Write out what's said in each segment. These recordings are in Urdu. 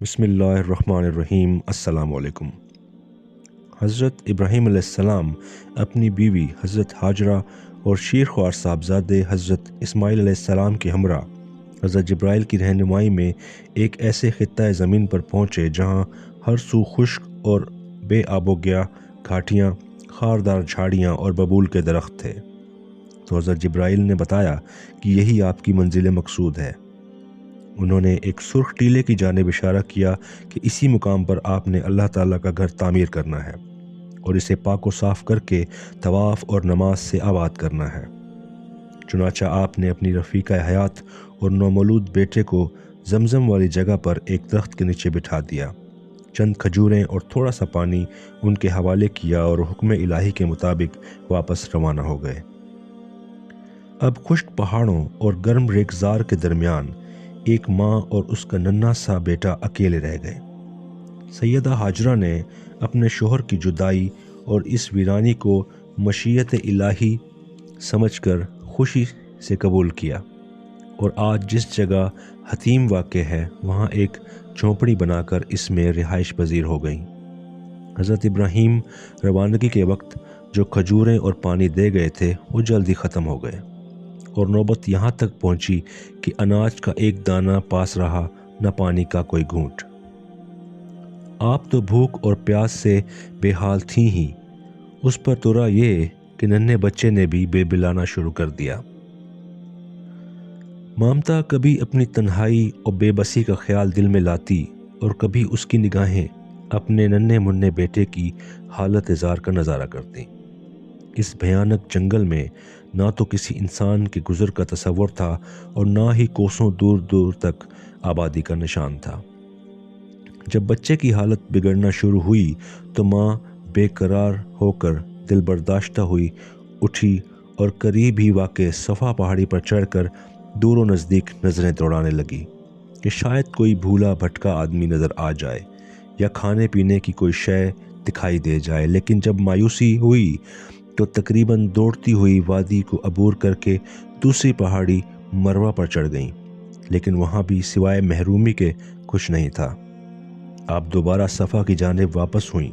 بسم اللہ الرحمن الرحیم۔ السلام علیکم۔ حضرت ابراہیم علیہ السلام اپنی بیوی حضرت ہاجرہ اور شیرخوار صاحبزادے حضرت اسماعیل علیہ السلام کے ہمراہ حضرت جبرائیل کی رہنمائی میں ایک ایسے خطۂ زمین پر پہنچے جہاں ہر سو خشک اور بے آب و گیا گھاٹیاں، خاردار جھاڑیاں اور ببول کے درخت تھے۔ تو حضرت جبرائیل نے بتایا کہ یہی آپ کی منزل مقصود ہے۔ انہوں نے ایک سرخ ٹیلے کی جانب اشارہ کیا کہ اسی مقام پر آپ نے اللہ تعالیٰ کا گھر تعمیر کرنا ہے اور اسے پاک و صاف کر کے طواف اور نماز سے آباد کرنا ہے۔ چنانچہ آپ نے اپنی رفیقہ حیات اور نومولود بیٹے کو زمزم والی جگہ پر ایک درخت کے نیچے بٹھا دیا، چند کھجوریں اور تھوڑا سا پانی ان کے حوالے کیا اور حکم الہی کے مطابق واپس روانہ ہو گئے۔ اب خشک پہاڑوں اور گرم ریگزار کے درمیان ایک ماں اور اس کا ننھا سا بیٹا اکیلے رہ گئے۔ سیدہ ہاجرہ نے اپنے شوہر کی جدائی اور اس ویرانی کو مشیت الہی سمجھ کر خوشی سے قبول کیا اور آج جس جگہ حتیم واقع ہے وہاں ایک جھونپڑی بنا کر اس میں رہائش پذیر ہو گئیں۔ حضرت ابراہیم روانگی کے وقت جو کھجوریں اور پانی دے گئے تھے وہ جلدی ختم ہو گئے اور نوبت یہاں تک پہنچی کہ اناج کا ایک دانہ پاس رہا، نہ پانی کا کوئی گھونٹ۔ آپ تو بھوک اور پیاس سے بے حال تھیں ہی، اس پر ترا یہ کہ ننھے بچے نے بھی بے بلانا شروع کر دیا۔ مامتا کبھی اپنی تنہائی اور بے بسی کا خیال دل میں لاتی اور کبھی اس کی نگاہیں اپنے ننھے منھے بیٹے کی حالت زار کا نظارہ کرتی۔ اس بھیانک جنگل میں نہ تو کسی انسان کے گزر کا تصور تھا اور نہ ہی کوسوں دور دور تک آبادی کا نشان تھا۔ جب بچے کی حالت بگڑنا شروع ہوئی تو ماں بے قرار ہو کر دل برداشتہ ہوئی اٹھی اور قریب ہی واقع صفا پہاڑی پر چڑھ کر دور و نزدیک نظریں دوڑانے لگی کہ شاید کوئی بھولا بھٹکا آدمی نظر آ جائے یا کھانے پینے کی کوئی شے دکھائی دے جائے۔ لیکن جب مایوسی ہوئی تو تقریباً دوڑتی ہوئی وادی کو عبور کر کے دوسری پہاڑی مروہ پر چڑھ گئیں، لیکن وہاں بھی سوائے محرومی کے کچھ نہیں تھا۔ آپ دوبارہ صفا کی جانب واپس ہوئیں۔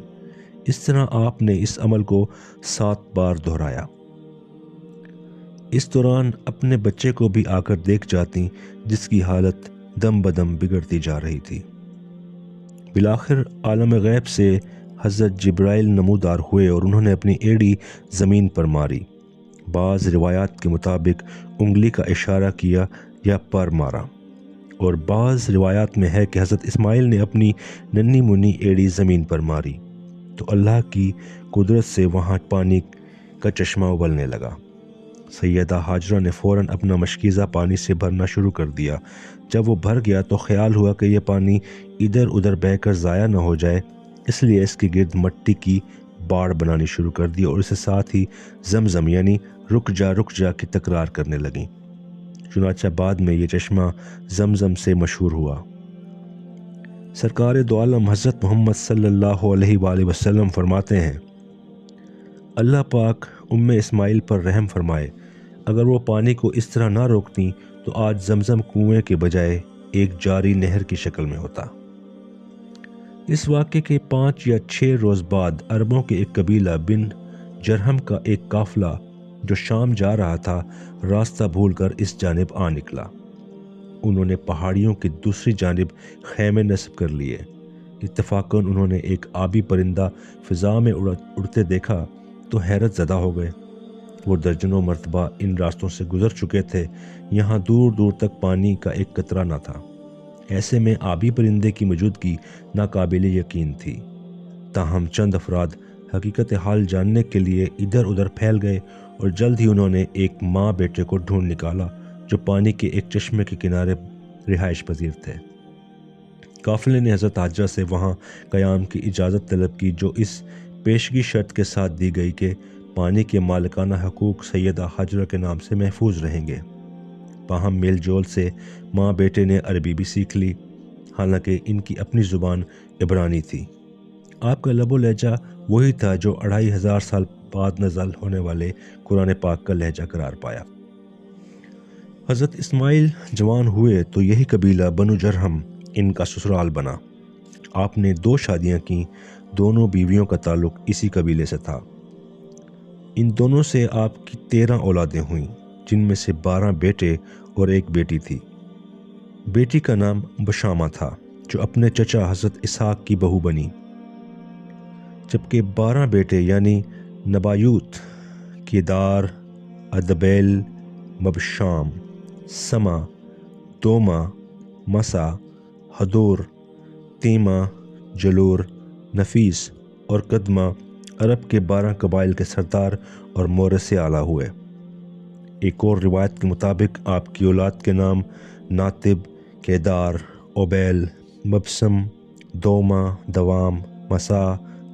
اس طرح آپ نے اس عمل کو 7 بار دہرایا۔ اس دوران اپنے بچے کو بھی آ کر دیکھ جاتی جس کی حالت دم بدم بگڑتی جا رہی تھی۔ بالآخر عالم غیب سے حضرت جبرائیل نمودار ہوئے اور انہوں نے اپنی ایڑی زمین پر ماری، بعض روایات کے مطابق انگلی کا اشارہ کیا یا پر مارا، اور بعض روایات میں ہے کہ حضرت اسماعیل نے اپنی ننھی منھی ایڑی زمین پر ماری تو اللہ کی قدرت سے وہاں پانی کا چشمہ ابلنے لگا۔ سیدہ ہاجرہ نے فوراً اپنا مشکیزہ پانی سے بھرنا شروع کر دیا۔ جب وہ بھر گیا تو خیال ہوا کہ یہ پانی ادھر ادھر بہہ کر ضائع نہ ہو جائے، اس لیے اس کے گرد مٹی کی باڑ بنانی شروع کر دی اور اسے ساتھ ہی زمزم یعنی رک جا کی تکرار کرنے لگیں۔ چنانچہ بعد میں یہ چشمہ زمزم سے مشہور ہوا۔ سرکار دو عالم حضرت محمد صلی اللہ علیہ وآلہ وسلم فرماتے ہیں، اللہ پاک اسماعیل پر رحم فرمائے، اگر وہ پانی کو اس طرح نہ روکتی تو آج زمزم کنویں کے بجائے ایک جاری نہر کی شکل میں ہوتا۔ اس واقعے کے 5 یا 6 روز بعد عربوں کے ایک قبیلہ بن جرہم کا ایک قافلہ جو شام جا رہا تھا راستہ بھول کر اس جانب آ نکلا۔ انہوں نے پہاڑیوں کی دوسری جانب خیمے نصب کر لیے۔ اتفاقاً انہوں نے ایک آبی پرندہ فضا میں اڑتے دیکھا تو حیرت زدہ ہو گئے۔ وہ درجنوں مرتبہ ان راستوں سے گزر چکے تھے، یہاں دور دور تک پانی کا ایک قطرہ نہ تھا۔ ایسے میں آبی پرندے کی موجودگی ناقابل یقین تھی۔ تاہم چند افراد حقیقت حال جاننے کے لیے ادھر ادھر پھیل گئے اور جلد ہی انہوں نے ایک ماں بیٹے کو ڈھونڈ نکالا جو پانی کے ایک چشمے کے کنارے رہائش پذیر تھے۔ قافلے نے حضرت ہاجرہ سے وہاں قیام کی اجازت طلب کی، جو اس پیشگی شرط کے ساتھ دی گئی کہ پانی کے مالکانہ حقوق سیدہ ہاجرہ کے نام سے محفوظ رہیں گے۔ باہم میل جول سے ماں بیٹے نے عربی بھی سیکھ لی، حالانکہ ان کی اپنی زبان عبرانی تھی۔ آپ کا لب و لہجہ وہی تھا جو 2500 سال بعد نازل ہونے والے قرآن پاک کا لہجہ قرار پایا۔ حضرت اسماعیل جوان ہوئے تو یہی قبیلہ بنو جرہم ان کا سسرال بنا۔ آپ نے 2 شادیاں کیں، دونوں بیویوں کا تعلق اسی قبیلے سے تھا۔ ان دونوں سے آپ کی 13 اولادیں ہوئیں، جن میں سے 12 بیٹے اور 1 بیٹی تھی۔ بیٹی کا نام بشامہ تھا، جو اپنے چچا حضرت اسحاق کی بہو بنی، جبکہ 12 بیٹے یعنی نبایوت، کیدار، ادبیل، مبشام، سما، دوما، مسا، ہدور، تیما، جلور، نفیس اور قدمہ عرب کے 12 قبائل کے سردار اور مورث اعلیٰ ہوئے۔ ایک اور روایت کے مطابق آپ کی اولاد کے نام ناطب، کیدار، اوبیل، مبسم، دوما، دوام، مسا،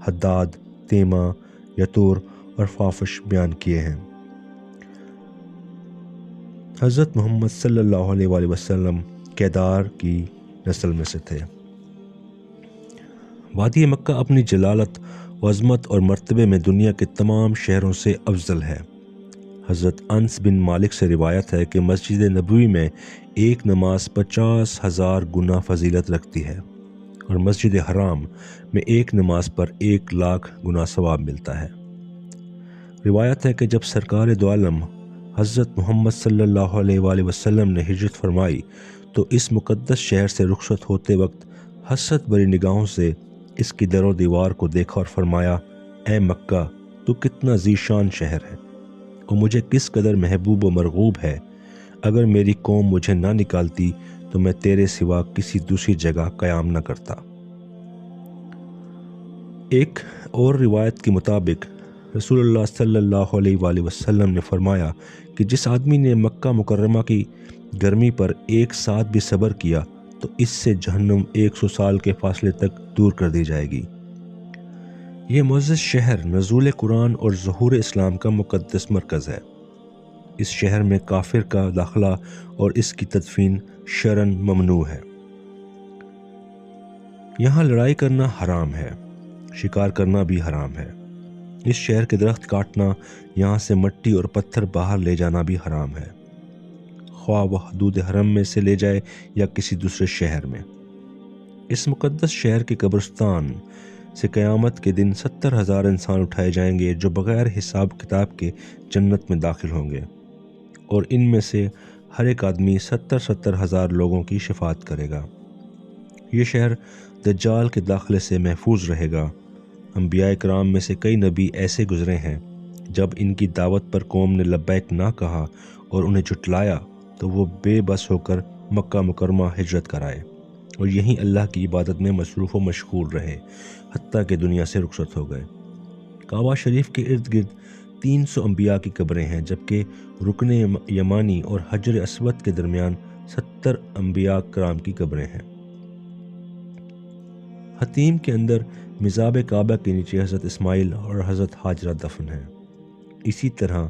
حداد، تیما، یتور اور فافش بیان کیے ہیں۔ حضرت محمد صلی اللہ علیہ وآلہ وسلم کیدار کی نسل میں سے تھے۔ وادی مکہ اپنی جلالت، عظمت اور مرتبے میں دنیا کے تمام شہروں سے افضل ہے۔ حضرت انس بن مالک سے روایت ہے کہ مسجد نبوی میں ایک نماز 50,000 گنا فضیلت رکھتی ہے، اور مسجد حرام میں ایک نماز پر 1,00,000 گنا ثواب ملتا ہے۔ روایت ہے کہ جب سرکار دو عالم حضرت محمد صلی اللہ علیہ وآلہ وسلم نے ہجرت فرمائی تو اس مقدس شہر سے رخصت ہوتے وقت حسرت بھری نگاہوں سے اس کی در و دیوار کو دیکھا اور فرمایا، اے مکہ، تو کتنا ذیشان شہر ہے اور مجھے کس قدر محبوب و مرغوب ہے۔ اگر میری قوم مجھے نہ نکالتی تو میں تیرے سوا کسی دوسری جگہ قیام نہ کرتا۔ ایک اور روایت کے مطابق رسول اللہ صلی اللہ علیہ وآلہ وسلم نے فرمایا کہ جس آدمی نے مکہ مکرمہ کی گرمی پر 1 ساتھ بھی صبر کیا تو اس سے جہنم 100 سال کے فاصلے تک دور کر دی جائے گی۔ یہ معزز شہر نزول قرآن اور ظہور اسلام کا مقدس مرکز ہے۔ اس شہر میں کافر کا داخلہ اور اس کی تدفین شرعاً ممنوع ہے۔ یہاں لڑائی کرنا حرام ہے، شکار کرنا بھی حرام ہے۔ اس شہر کے درخت کاٹنا، یہاں سے مٹی اور پتھر باہر لے جانا بھی حرام ہے، خواہ وہ حدود حرم میں سے لے جائے یا کسی دوسرے شہر میں۔ اس مقدس شہر کے قبرستان سے قیامت کے دن 70,000 انسان اٹھائے جائیں گے جو بغیر حساب کتاب کے جنت میں داخل ہوں گے، اور ان میں سے ہر ایک آدمی 70,000 لوگوں کی شفاعت کرے گا۔ یہ شہر دجال کے داخلے سے محفوظ رہے گا۔ انبیاء کرام میں سے کئی نبی ایسے گزرے ہیں، جب ان کی دعوت پر قوم نے لبیک نہ کہا اور انہیں جھٹلایا تو وہ بے بس ہو کر مکہ مکرمہ ہجرت کر آئے اور یہیں اللہ کی عبادت میں مصروف و مشغول رہے حتیٰ کہ دنیا سے رخصت ہو گئے۔ کعبہ شریف کے ارد گرد 300 انبیاء کی قبریں ہیں، جبکہ رکن یمانی اور حجر اسود کے درمیان 70 انبیاء کرام کی قبریں ہیں۔ حتیم کے اندر مزاب کعبہ کے نیچے حضرت اسماعیل اور حضرت ہاجرہ دفن ہیں۔ اسی طرح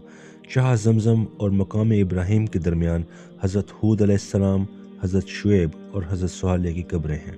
شاہ زمزم اور مقام ابراہیم کے درمیان حضرت ہود علیہ السلام، حضرت شعیب اور حضرت صالح کی قبریں ہیں۔